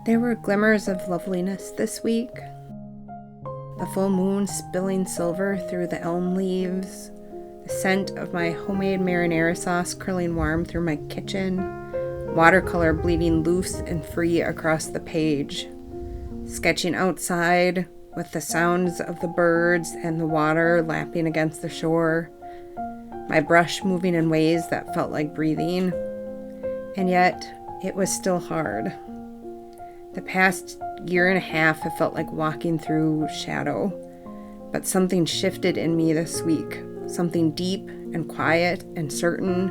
There were glimmers of loveliness this week. The full moon spilling silver through the elm leaves, the scent of my homemade marinara sauce curling warm through my kitchen, watercolor bleeding loose and free across the page, sketching outside with the sounds of the birds and the water lapping against the shore, my brush moving in ways that felt like breathing, and yet it was still hard. The past year and a half have felt like walking through shadow, but something shifted in me this week, something deep and quiet and certain.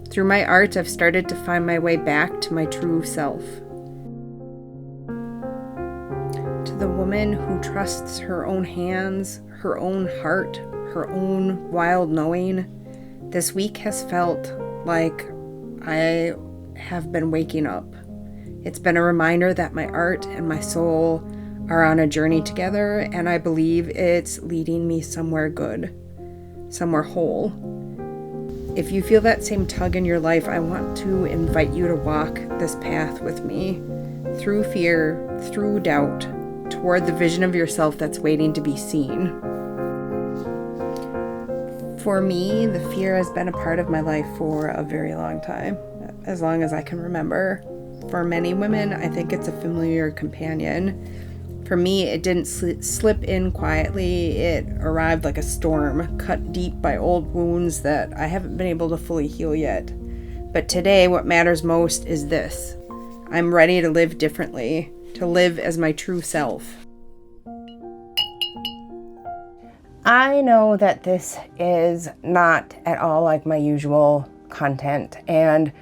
Through my art, I've started to find my way back to my true self. To the woman who trusts her own hands, her own heart, her own wild knowing, this week has felt like I have been waking up. It's been a reminder that my art and my soul are on a journey together, and I believe it's leading me somewhere good, somewhere whole. If you feel that same tug in your life, I want to invite you to walk this path with me, through fear, through doubt, toward the vision of yourself that's waiting to be seen. For me, the fear has been a part of my life for a very long time, as long as I can remember. For many women, I think it's a familiar companion. For me, it didn't slip in quietly. It arrived like a storm, cut deep by old wounds that I haven't been able to fully heal yet. But today, what matters most is this. I'm ready to live differently, to live as my true self. I know that this is not at all like my usual content, and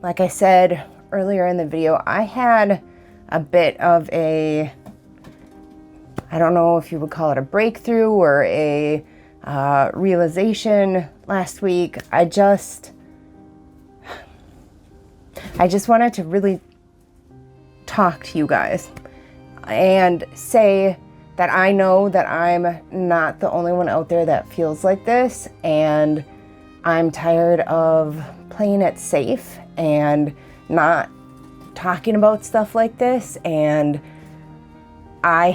like I said earlier in the video, I had a bit of I don't know if you would call it a breakthrough or a realization last week. I just wanted to really talk to you guys and say that I know that I'm not the only one out there that feels like this, and I'm tired of playing it safe and not talking about stuff like this. And I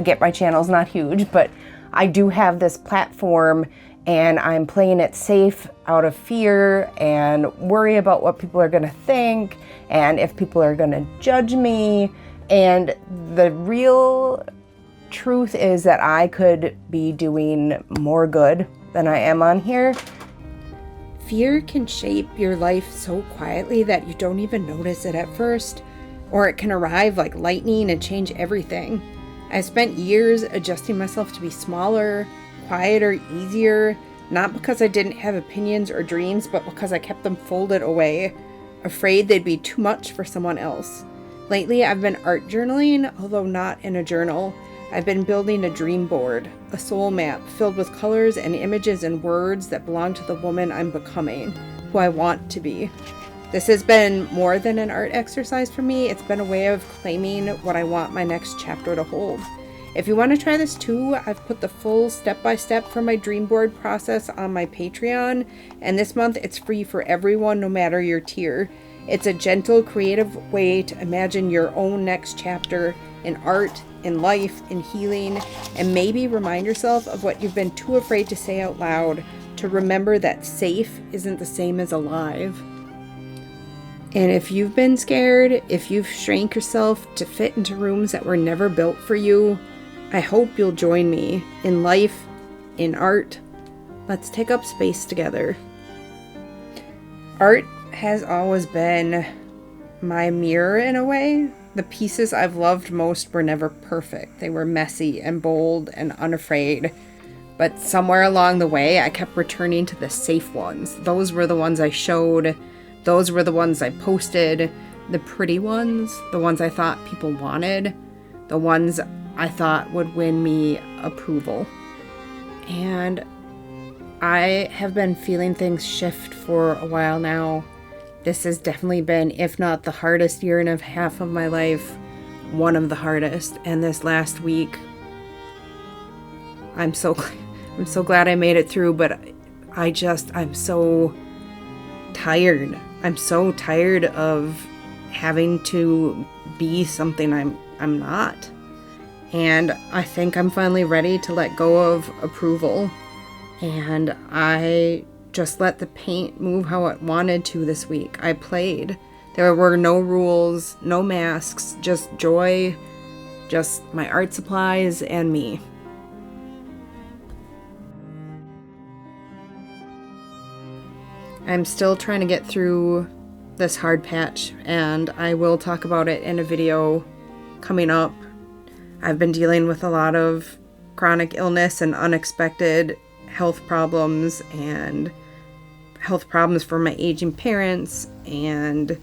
get my channel's not huge, but I do have this platform, and I'm playing it safe out of fear and worry about what people are gonna think and if people are gonna judge me. And the real truth is that I could be doing more good than I am on here. Fear can shape your life so quietly that you don't even notice it at first, or it can arrive like lightning and change everything. I spent years adjusting myself to be smaller, quieter, easier, not because I didn't have opinions or dreams, but because I kept them folded away, afraid they'd be too much for someone else. Lately, I've been art journaling, although not in a journal. I've been building a dream board, a soul map filled with colors and images and words that belong to the woman I'm becoming, who I want to be. This has been more than an art exercise for me. It's been a way of claiming what I want my next chapter to hold. If you want to try this too, I've put the full step-by-step for my dream board process on my Patreon, and this month it's free for everyone, no matter your tier. It's a gentle, creative way to imagine your own next chapter in art, in life, in healing, and maybe remind yourself of what you've been too afraid to say out loud, to remember that safe isn't the same as alive. And if you've been scared, if you've shrank yourself to fit into rooms that were never built for you, I hope you'll join me in life, in art. Let's take up space together. Art has always been my mirror in a way. The pieces I've loved most were never perfect. They were messy and bold and unafraid. But somewhere along the way, I kept returning to the safe ones. Those were the ones I showed. Those were the ones I posted. The pretty ones, the ones I thought people wanted, the ones I thought would win me approval. And I have been feeling things shift for a while now. This has definitely been, if not the hardest year and a half of my life, one of the hardest. And this last week, I'm so glad I made it through, but I'm so tired. I'm so tired of having to be something I'm not. And I think I'm finally ready to let go of approval. And I just let the paint move how it wanted to this week. I played. There were no rules, no masks, just joy, just my art supplies and me. I'm still trying to get through this hard patch, and I will talk about it in a video coming up. I've been dealing with a lot of chronic illness and unexpected health problems and health problems for my aging parents, and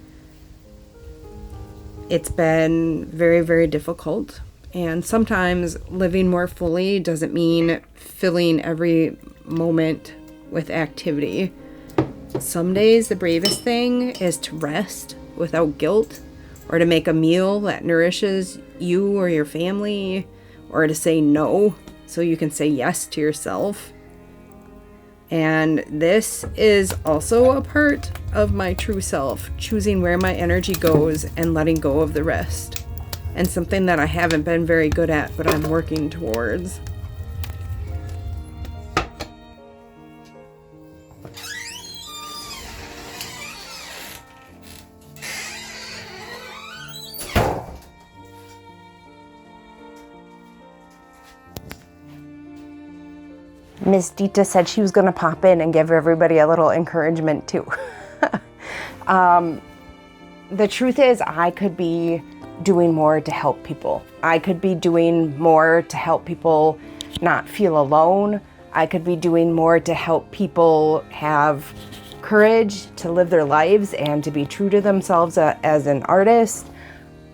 it's been very, very difficult. And sometimes living more fully doesn't mean filling every moment with activity. Some days the bravest thing is to rest without guilt, or to make a meal that nourishes you or your family, or to say no so you can say yes to yourself. And this is also a part of my true self, choosing where my energy goes and letting go of the rest. And something that I haven't been very good at, but I'm working towards. Miss Dita said she was going to pop in and give everybody a little encouragement too. The truth is, I could be doing more to help people. I could be doing more to help people not feel alone. I could be doing more to help people have courage to live their lives and to be true to themselves as an artist.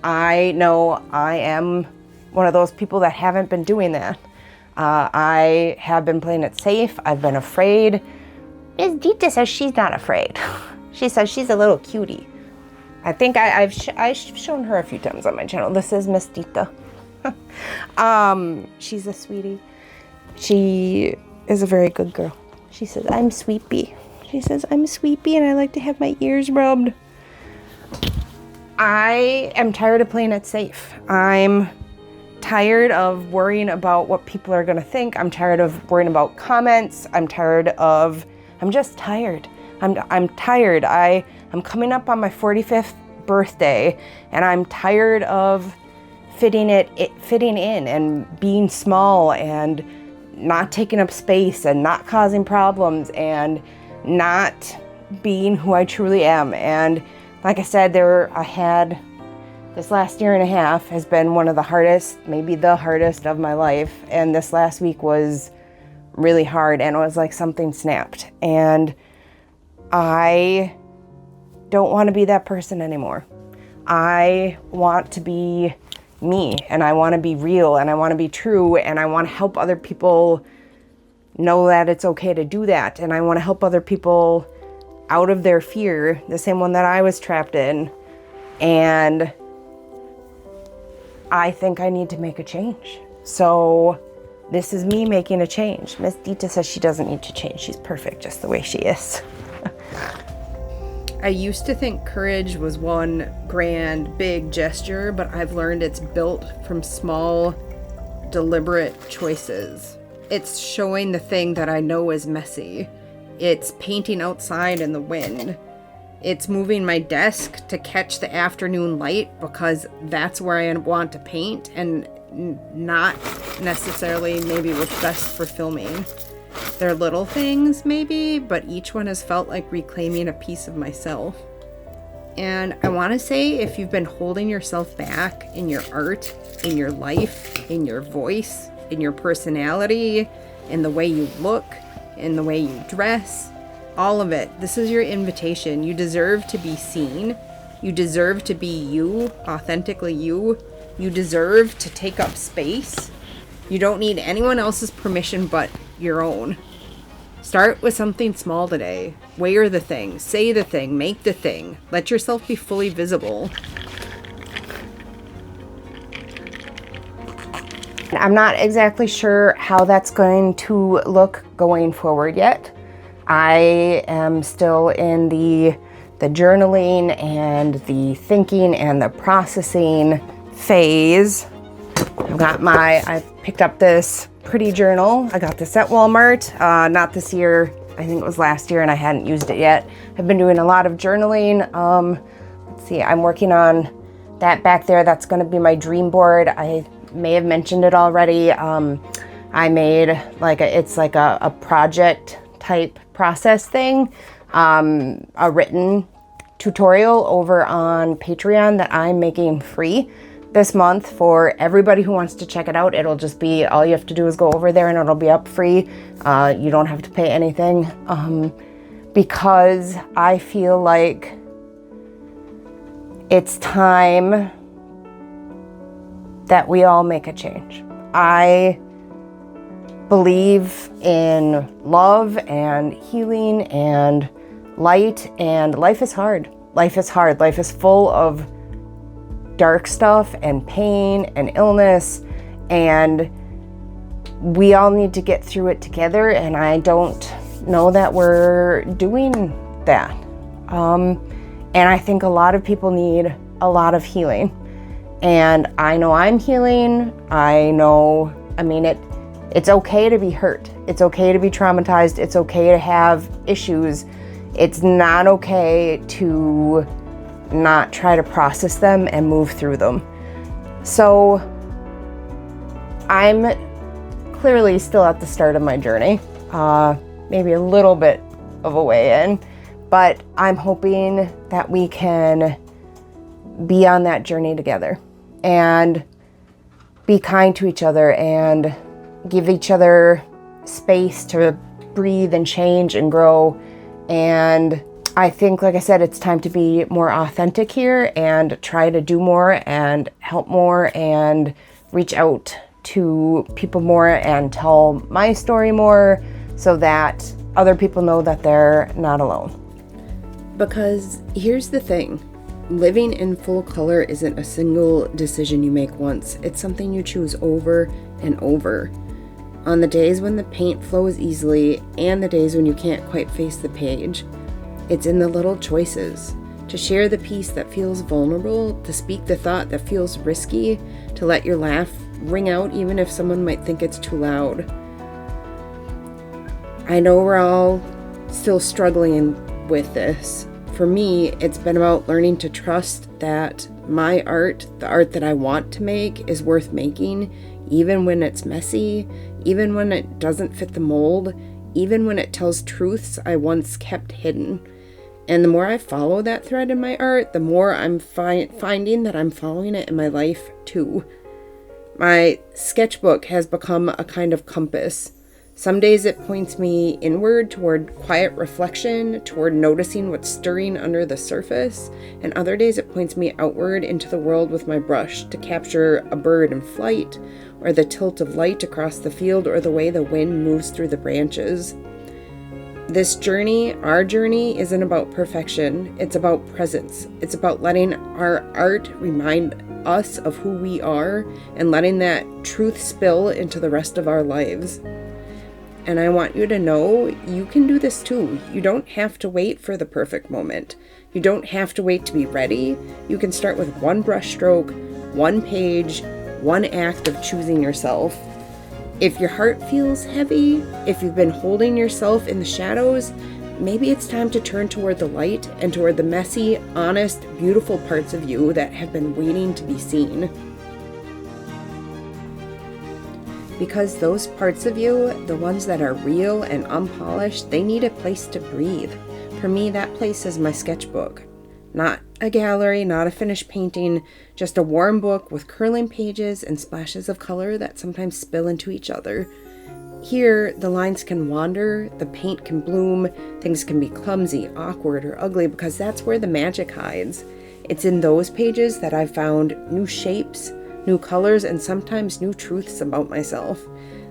I know I am one of those people that haven't been doing that. I have been playing it safe. I've been afraid. Miss Dita says she's not afraid. She says she's a little cutie. I think I've shown her a few times on my channel. This is Miss Dita. She's a sweetie. She is a very good girl. She says, I'm Sweepy. She says, I'm Sweepy and I like to have my ears rubbed. I am tired of playing it safe. I'm tired of worrying about what people are going to think. I'm tired of worrying about comments. I'm just tired. I'm tired. I'm coming up on my 45th birthday, and I'm tired of fitting in and being small and not taking up space and not causing problems and not being who I truly am. And like I said, this last year and a half has been one of the hardest, maybe the hardest of my life. And this last week was really hard, and it was like something snapped. And I don't want to be that person anymore. I want to be me, and I want to be real, and I want to be true, and I want to help other people know that it's okay to do that. And I want to help other people out of their fear, the same one that I was trapped in. And I think I need to make a change. So this is me making a change. Miss Dita says she doesn't need to change. She's perfect just the way she is. I used to think courage was one grand, big gesture, but I've learned it's built from small, deliberate choices. It's showing the thing that I know is messy. It's painting outside in the wind. It's moving my desk to catch the afternoon light because that's where I want to paint, and not necessarily maybe what's best for filming. They're little things maybe, but each one has felt like reclaiming a piece of myself. And I want to say, if you've been holding yourself back in your art, in your life, in your voice, in your personality, in the way you look, in the way you dress, all of it, this is your invitation. You deserve to be seen. You deserve to be you, authentically you. You deserve to take up space. You don't need anyone else's permission but your own. Start with something small today. Wear the thing, say the thing, make the thing. Let yourself be fully visible. I'm not exactly sure how that's going to look going forward yet. I am still in the journaling and the thinking and the processing phase. I picked up this pretty journal. I got this at Walmart, not this year. I think it was last year and I hadn't used it yet. I've been doing a lot of journaling. Let's see, I'm working on that back there. That's gonna be my dream board. I may have mentioned it already. I made it's like a project type process thing, a written tutorial over on Patreon that I'm making free this month for everybody who wants to check it out. It'll just be, all you have to do is go over there and it'll be up free. You don't have to pay anything, because I feel like it's time that we all make a change. I believe in love and healing and light, and life is hard. Life is hard. Life is full of dark stuff and pain and illness, and we all need to get through it together, and I don't know that we're doing that. And I think a lot of people need a lot of healing, and I know I'm healing. It's okay to be hurt. It's okay to be traumatized. It's okay to have issues. It's not okay to not try to process them and move through them. So I'm clearly still at the start of my journey, maybe a little bit of a way in, but I'm hoping that we can be on that journey together and be kind to each other and give each other space to breathe and change and grow. And I think, like I said, it's time to be more authentic here and try to do more and help more and reach out to people more and tell my story more so that other people know that they're not alone. Because here's the thing, living in full color isn't a single decision you make once. It's something you choose over and over. On the days when the paint flows easily and the days when you can't quite face the page. It's in the little choices. To share the piece that feels vulnerable, to speak the thought that feels risky, to let your laugh ring out even if someone might think it's too loud. I know we're all still struggling with this. For me, it's been about learning to trust that my art, the art that I want to make, is worth making, even when it's messy, even when it doesn't fit the mold, even when it tells truths I once kept hidden. And the more I follow that thread in my art, the more I'm finding that I'm following it in my life too. My sketchbook has become a kind of compass. Some days it points me inward toward quiet reflection, toward noticing what's stirring under the surface, and other days it points me outward into the world with my brush to capture a bird in flight, or the tilt of light across the field, or the way the wind moves through the branches. This journey, our journey, isn't about perfection. It's about presence. It's about letting our art remind us of who we are and letting that truth spill into the rest of our lives. And I want you to know you can do this too. You don't have to wait for the perfect moment. You don't have to wait to be ready. You can start with one brush stroke, one page, one act of choosing yourself. If your heart feels heavy, if you've been holding yourself in the shadows, maybe it's time to turn toward the light and toward the messy, honest, beautiful parts of you that have been waiting to be seen. Because those parts of you, the ones that are real and unpolished, they need a place to breathe. For me, that place is my sketchbook. Not a gallery, not a finished painting, just a warm book with curling pages and splashes of color that sometimes spill into each other. Here, the lines can wander, the paint can bloom, things can be clumsy, awkward, or ugly, because that's where the magic hides. It's in those pages that I've found new shapes, new colors, and sometimes new truths about myself.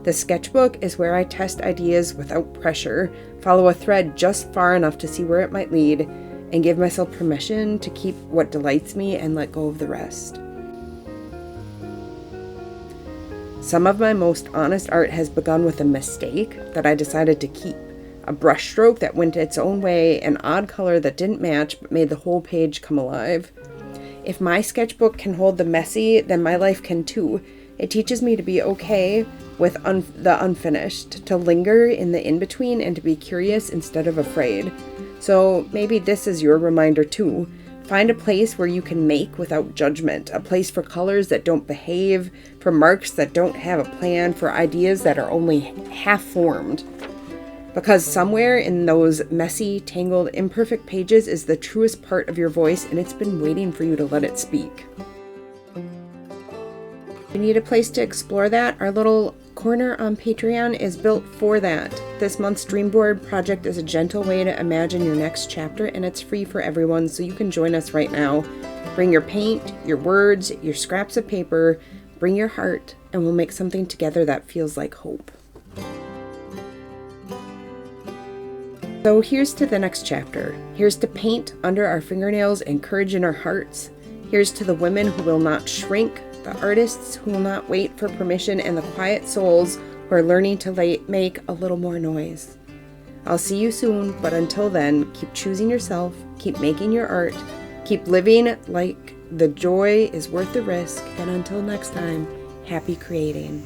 The sketchbook is where I test ideas without pressure, follow a thread just far enough to see where it might lead, and give myself permission to keep what delights me and let go of the rest. Some of my most honest art has begun with a mistake that I decided to keep, a brush stroke that went its own way, an odd color that didn't match but made the whole page come alive. If my sketchbook can hold the messy, then my life can too. It teaches me to be okay with the unfinished, to linger in the in-between, and to be curious instead of afraid. So maybe this is your reminder too. Find a place where you can make without judgment, a place for colors that don't behave, for marks that don't have a plan, for ideas that are only half-formed. Because somewhere in those messy, tangled, imperfect pages is the truest part of your voice, and it's been waiting for you to let it speak. You need a place to explore that? Our little corner on Patreon is built for that. This month's Dream Board project is a gentle way to imagine your next chapter, and it's free for everyone, so you can join us right now. Bring your paint, your words, your scraps of paper, bring your heart, and we'll make something together that feels like hope. So here's to the next chapter. Here's to paint under our fingernails and courage in our hearts. Here's to the women who will not shrink, the artists who will not wait for permission, and the quiet souls who are learning to make a little more noise. I'll see you soon, but until then, keep choosing yourself, keep making your art, keep living like the joy is worth the risk, and until next time, happy creating.